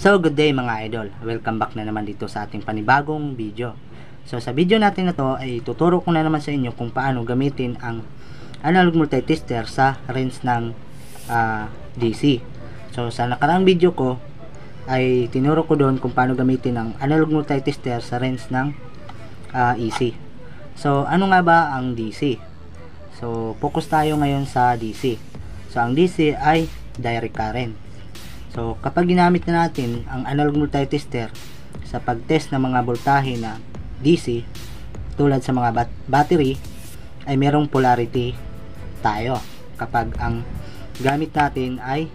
So, good day mga idol. Welcome back na naman dito sa ating panibagong video. So, sa video natin na to ay tuturo ko na naman sa inyo kung paano gamitin ang analog multitester sa range ng DC. So, sa nakaraang video ko ay tinuro ko doon kung paano gamitin ang analog multitester sa range ng AC. So, ano nga ba ang DC? So, focus tayo ngayon sa DC. So, ang DC ay direct current. So, kapag ginamit na natin ang analog multitester sa pag-test ng mga voltahe na DC, tulad sa mga battery, ay merong polarity tayo kapag ang gamit natin ay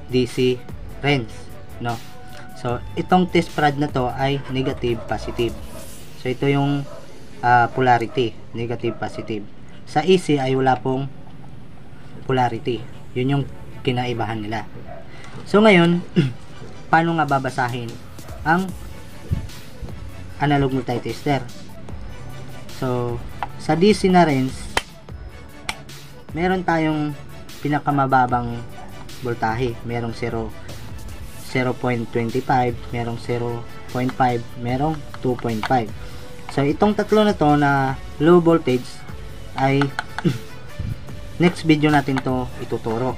DC range, no? So, itong test rod na to ay negative, positive. So, ito yung polarity, negative, positive. Sa AC ay wala pong polarity. Yun yung kinaibahan nila. So ngayon, paano nga babasahin ang analog multitester? So sa DC na range, meron tayong pinakamababang voltahe. Merong 0.25, merong 0.5, merong 2.5. So itong tatlo na to na low voltage ay next video natin to ituturo.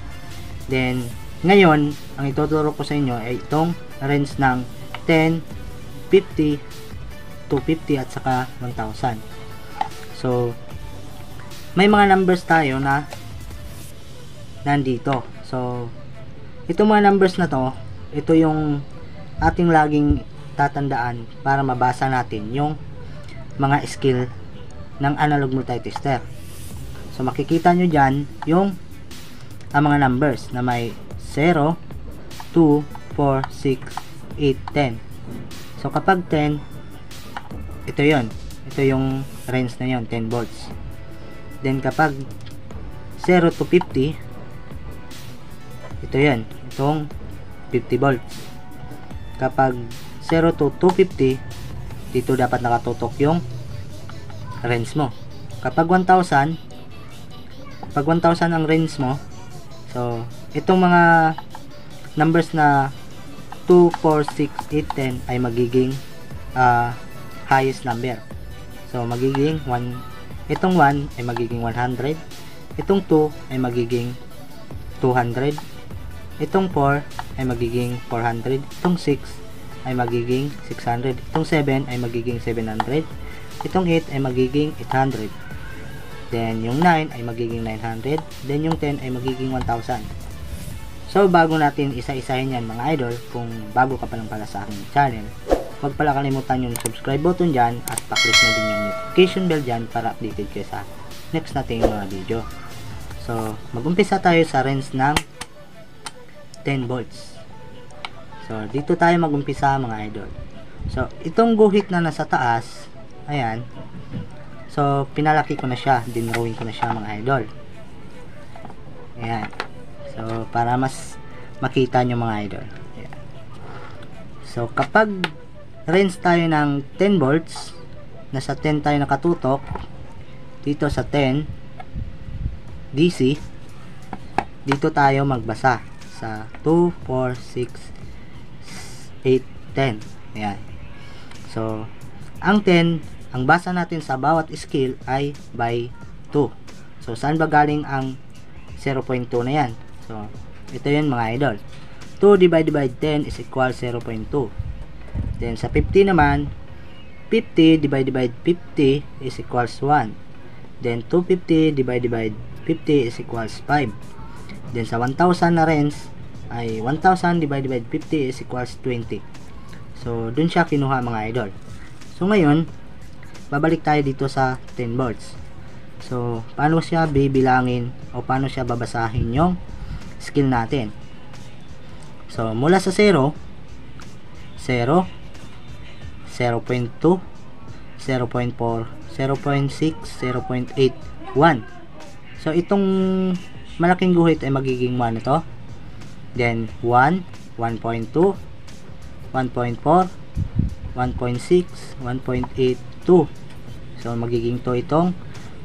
Then, ngayon, ang ituturo ko sa inyo ay itong range ng 10, 50, 250 at saka 1,000. So, may mga numbers tayo na nandito. So, itong mga numbers na to, ito yung ating laging tatandaan para mabasa natin yung mga skill ng analog multitester. So, makikita nyo dyan yung ang mga numbers na may 0, 2, 4, 6, 8, 10. So kapag 10, ito yon, ito yung range na yon, 10 volts. Then kapag 0 to 50, ito yon, itong 50 volts. Kapag 0 to 250, dito dapat nakatutok yung range mo. Kapag 1,000 ang range mo, so, itong mga numbers na 2, 4, 6, 8, 10 ay magiging highest number. So, magiging 1, itong 1 ay magiging 100, itong 2 ay magiging 200, itong 4 ay magiging 400, itong 6 ay magiging 600, itong 7 ay magiging 700, itong 8 ay magiging 800. Then, yung 9 ay magiging 900. Then, yung 10 ay magiging 1,000. So, bago natin isa-isahin yan mga idol, kung bago ka pa lang pala sa aking channel, huwag pala kalimutan yung subscribe button dyan at paklik na din yung notification bell dyan para updated kayo sa next nating mga video. So, mag-umpisa tayo sa range ng 10 volts. So, dito tayo mag-umpisa mga idol. So, itong guhit na nasa taas, ayan, so, pinalaki ko na siya. Dinrawing ko na siya mga idol. Ayan. So, para mas makita nyo mga idol. Ayan. So, kapag range tayo ng 10 volts, nasa 10 tayo nakatutok, dito sa 10 DC, dito tayo magbasa sa 2, 4, 6, 8, 10. Ayan. So, ang 10, ang basa natin sa bawat skill ay by 2. So, saan ba galing ang 0.2 na yan? So, ito yun mga idol. 2 divided by 10 is equal 0.2. Then, sa 50 naman, 50 divided by 50 is equals 1. Then, 250 divided by 50 is equals 5. Then, sa 1,000 na range, ay 1,000 divided by 50 is equals 20. So, dun siya kinuha mga idol. So, ngayon, babalik tayo dito sa 10 volts. So, paano siya bibilangin o paano siya babasahin yung skill natin? So, mula sa 0, 0, 0.2, 0.4, 0.6, 0.8, 1. So, itong malaking guhit ay magiging 1 ito. Then, 1, 1.2, 1.4, 1.6, 1.8, 2. So, magiging to itong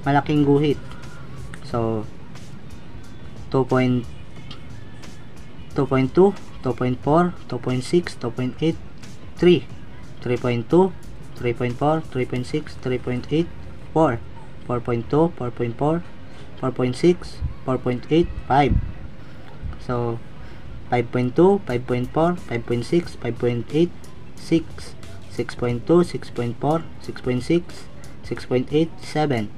malaking guhit. So, 2.2, 2.2, 2.4, 2.6, 2.8, 3, 3.2, 3.4, 3.6, 3.8, 4, 4.2, 4.4, 4.6, 4.8, 5. So 5.2, 5.4, 5.6, 5.8, 6, 6.2, 6.4, 6.6, 6.8, 7,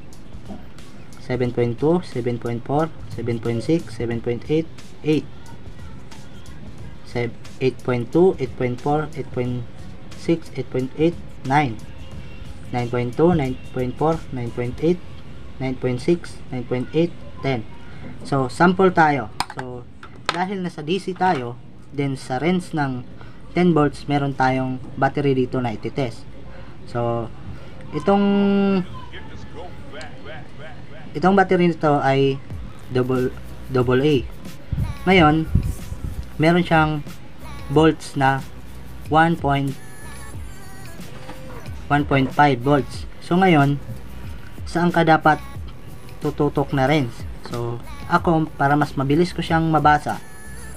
7.2, 7.4, 7.6, 7.8, 8, 8.2, 8.4, 8.6, 8.8, 9, 9.2, 9.4, 9.8, 9.6, 9.8, 10. So, sample tayo. So, dahil nasa DC tayo, then sa range ng 10 volts, meron tayong battery dito na ititest. So, itong battery nito ay double A. Ngayon, meron siyang volts na 1.5 volts. So ngayon, saan ka dapat tututok na range? So ako, para mas mabilis ko siyang mabasa,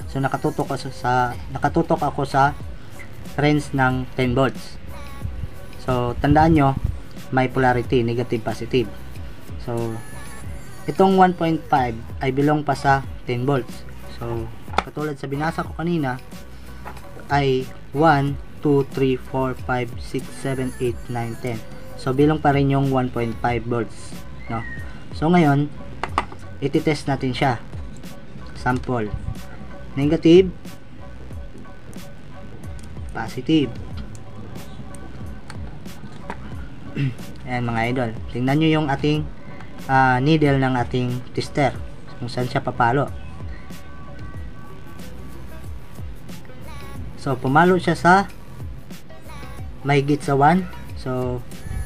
so nakatutok ako sa range ng 10 volts. So tandaan nyo, may polarity, negative, positive. So itong 1.5 ay belong pa sa 10 volts. So katulad sa binasa ko kanina ay 1, 2, 3, 4, 5, 6, 7, 8, 9, 10. So bilong pa rin yung 1.5 volts, no? So ngayon, ititest natin siya. Sample. Negative, positive. Ayan mga idol. Tingnan nyo yung ating needle ng ating tester, kung saan siya papalo. So pumalo siya sa mahigit sa 1. So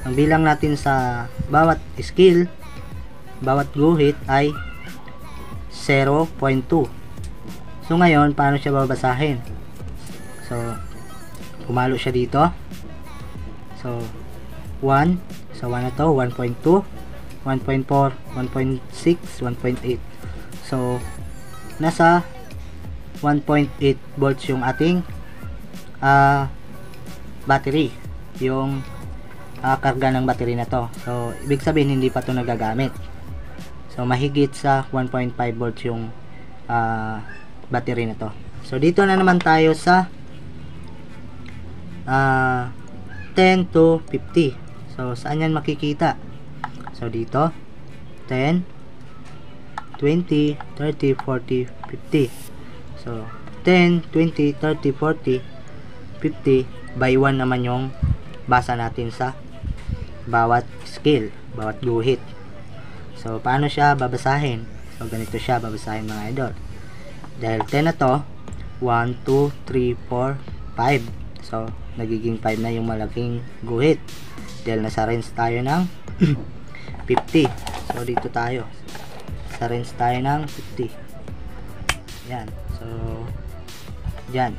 ang bilang natin sa bawat scale, bawat guhit ay 0.2. So ngayon, paano siya babasahin? So pumalo siya dito. So 1, sa 1 na to, 1.2, 1.4, 1.6, 1.8. So nasa 1.8 volts yung ating battery, yung karga ng battery na to. So ibig sabihin hindi pa to nagagamit. So mahigit sa 1.5 volts yung battery na to. So dito na naman tayo sa 10 to 50. So saan yan makikita? So dito 10, 20, 30, 40, 50. So 10, 20, 30, 40, 50 by 1 naman yung basa natin sa bawat scale, bawat guhit. So paano siya babasahin? So ganito siya babasahin mga idol. Dahil 10 na to, 1, 2, 3, 4, 5. So nagiging 5 na yung malaking guhit. Dahil nasa range tayo ng 50. So dito tayo sa range tayo ng 50. Yan. So dyan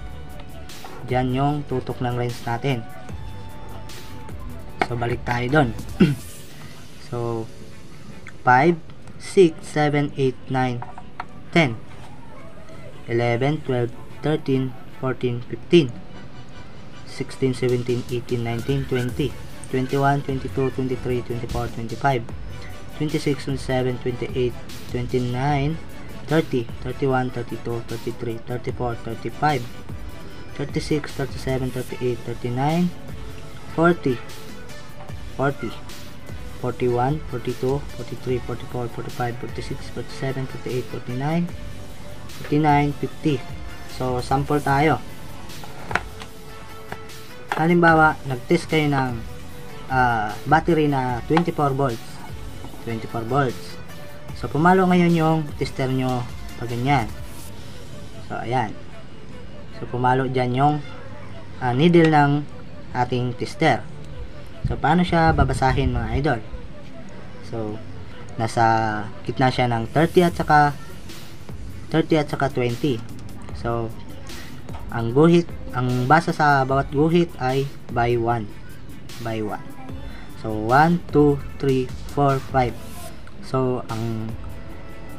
yung tutok ng range natin. So balik tayo doon. So 5, 6, 7, 8, 9, 10, 11, 12, 13, 14, 15, 16, 17, 18, 19, 20, 21, 22, 23, 24, 25, 26, 27, 28, 29, 30, 31, 32, 33, 34, 35, 36, 37, 38, 39, 40, 40, 41, 42, 43, 44, 45, 46, 47, 48, 49, 49, 50. So sample tayo. Halimbawa, nag-test kayo ng battery na 24 volts. 24 volts. So pumalo ngayon yung tester nyo pag ganyan. So ayan. So pumalo dyan yung needle ng ating tester. So paano siya babasahin mga idol? So nasa gitna siya ng 30 at saka 20. So ang guhit, ang basa sa bawat guhit ay by 1. By 1. So 1, 2, 3, 4, 5. So ang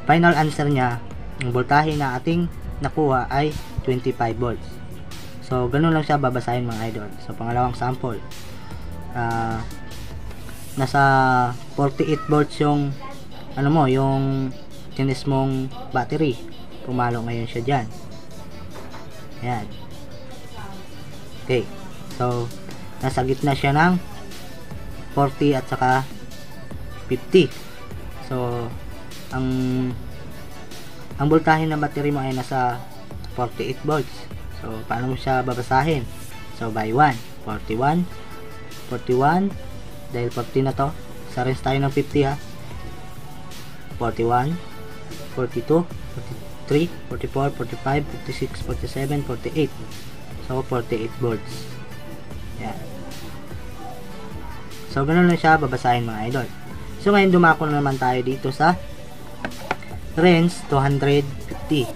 final answer niya, ang voltahe na ating nakuha ay 25 volts. So ganun lang siya babasahin mga idol. So pangalawang sample, nasa 48 volts yung ano mo, yung tinis mong battery. Pumalo ngayon siya dyan. Ayan. Okay, so nasa gitna siya ng 40 at saka 50. So ang voltahe ng battery mo ay nasa 48 volts. So paano mo siya babasahin? So by 1, 41, 41, dahil 40 na to, sa rinse tayo ng 50 ha. 41, 42, 43, 44, 45, 56, 47, 48. So 48 volts. Yan. So ganun lang siya babasahin mga idol. So ngayon dumako na naman tayo dito sa range 250.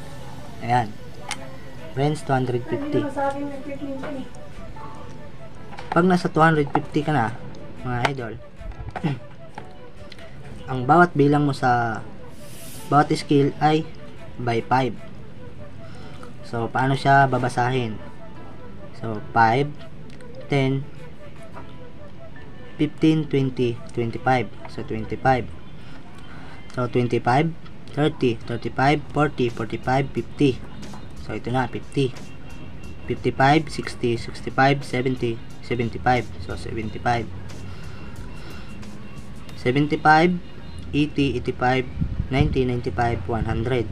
Ayan. Range 250. Pag nasa 250 ka na mga idol, ang bawat bilang mo sa bawat skill ay by 5. So paano siya babasahin? So 5, 10, 15, 20, 25. So 25. So 25, 30, 35, 40, 45, 50. So ito na 50. 55, 60, 65, 70, 75. So 75. 75, 80, 85, 90, 95, 100.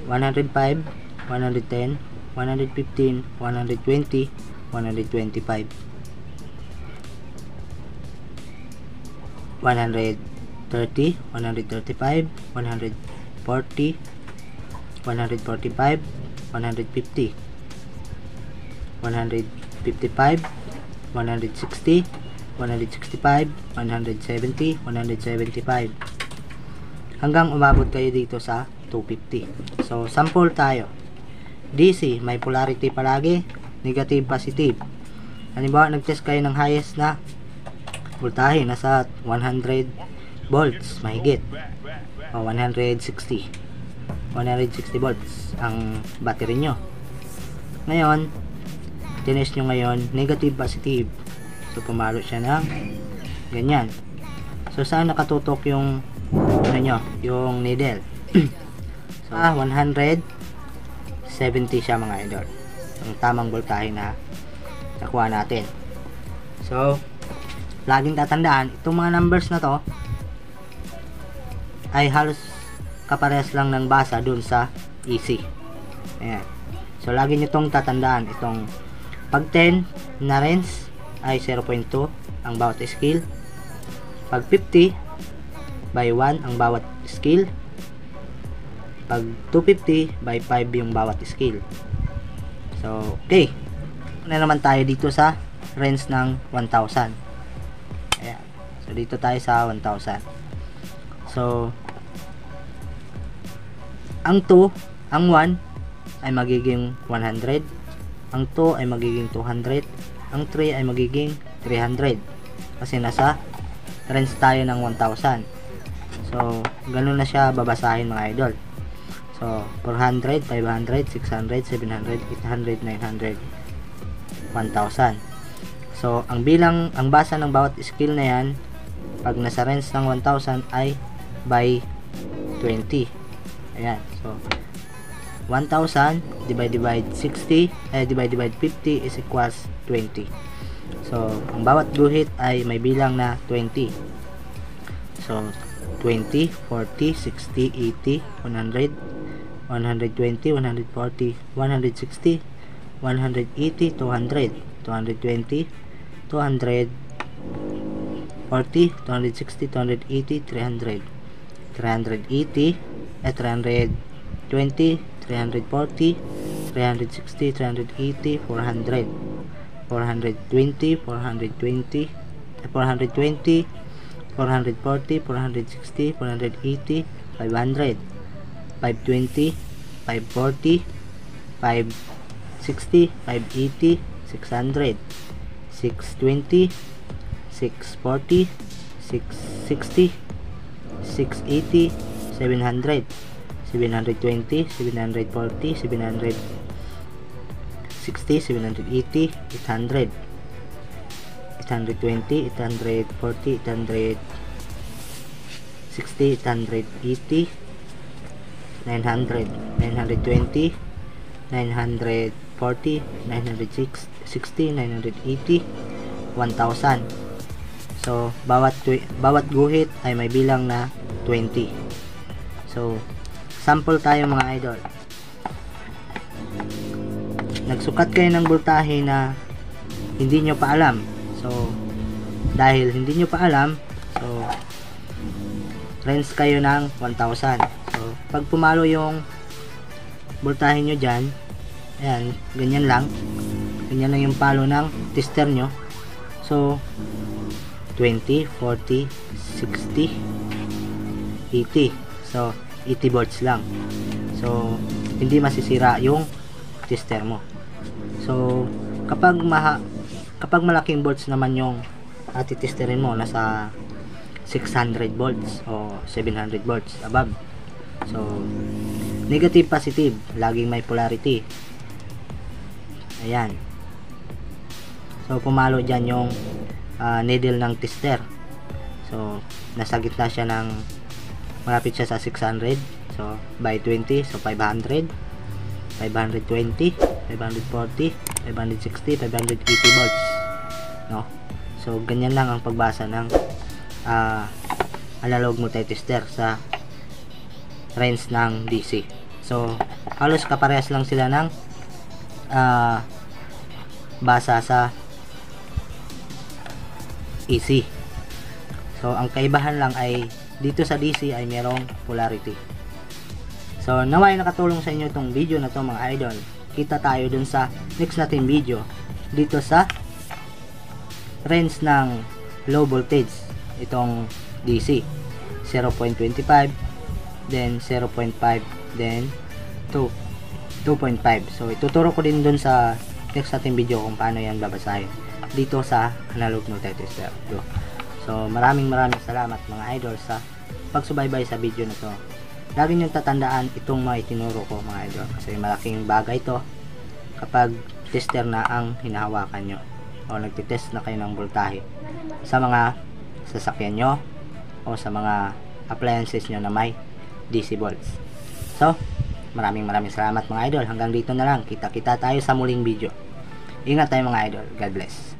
105, 110, 115, 120, 125. 130, 135, 140, 145, 150, 155, 160, 165, 170, 175, hanggang umabot kayo dito sa 250. So sample tayo. DC, may polarity palagi, negative, positive. Halimbawa nag-test kayo ng highest na voltahe, nasa 100 volts mahigit, o 160 volts ang battery nyo. Ngayon tinest nyo ngayon negative, positive. So pumalo siya ng ganyan. So saan nakatutok yung ano nyo, yung needle? So 170 siya mga idol, ang tamang voltahe na nakuha natin. So laging tatandaan, itong mga numbers na to ay halos kaparehas lang ng basa dun sa EC. Ayan. So lagi nyo itong tatandaan, itong pag 10 na range ay 0.2 ang bawat skill. Pag 50 by 1 ang bawat skill. Pag 250 by 5 yung bawat skill. So okay, na naman tayo dito sa range ng 1000. Ayan. So dito tayo sa 1000. So ang 2, ang 1 ay magiging 100, ang 2 ay magiging 200, ang 3 ay magiging 300 kasi nasa range tayo ng 1000. So ganun na siya babasahin mga idol. So 400, 500, 600, 700, 800, 900, 1000. So ang bilang, ang basa ng bawat skill na yan pag nasa range ng 1000 ay by 20. Ayan. So 1000 divide 60 divide 50 is equals 20. So ang bawat guhit ay may bilang na 20. So 20, 40, 60, 80, 100, 120, 140, 160, 180, 200, 220, 200, 40, 260, 280, 300, 380, 320, 340, 360, 380, 400, 420, 420, 420, 440, 460, 480, 500, 520, 540, 560, 580, 600, 620, 640, 660, 680, 700, 720, 740, 700, 760, 780, 800, 820, 840, 860, 880, 900, 920, 940, 960, 980, 1,000. So bawat guhit ay may bilang na 20. So sample tayo mga idol. Nagsukat kayo ng voltahe na hindi nyo pa alam. So dahil hindi nyo pa alam, so range kayo ng 1,000. So pag pumalo yung voltahe nyo dyan, ayan, ganyan lang yung palo ng tester nyo. So 20, 40, 60, 80. So 80 volts lang. So hindi masisira yung tester mo. So kapag malaking volts naman yung testerin mo, nasa 600 volts o 700 volts above. So negative, positive, laging may polarity. Ayan. So pumalo dyan yung needle ng tester. So nasa gitna siya ng, malapit siya sa 600. So by 20, so 500, 520, 540, 560, 580 volts, no? So ganyan lang ang pagbasa ng analog multitester sa range ng DC. So halos kaparehas lang sila ng basa sa AC. So ang kaibahan lang ay dito sa DC ay merong polarity. So naway nakatulong sa inyo itong video na to mga idol. Kita tayo dun sa next natin video dito sa range ng low voltage, itong DC 0.25, then 0.5, then 2.5. So ituturo ko din dun sa next natin video kung paano yan babasahin dito sa analog multitester. So maraming salamat mga idol sa pagsubaybay sa video na to. Lagi niyong tatandaan itong mga itinuro ko mga idol, kasi malaking bagay to kapag tester na ang hinahawakan nyo o nagtitest na kayo ng voltahe sa mga sasakyan nyo o sa mga appliances nyo na may DC volts. So maraming salamat mga idol. Hanggang dito na lang. Kita tayo sa muling video. Ingat tayo mga idol. God bless.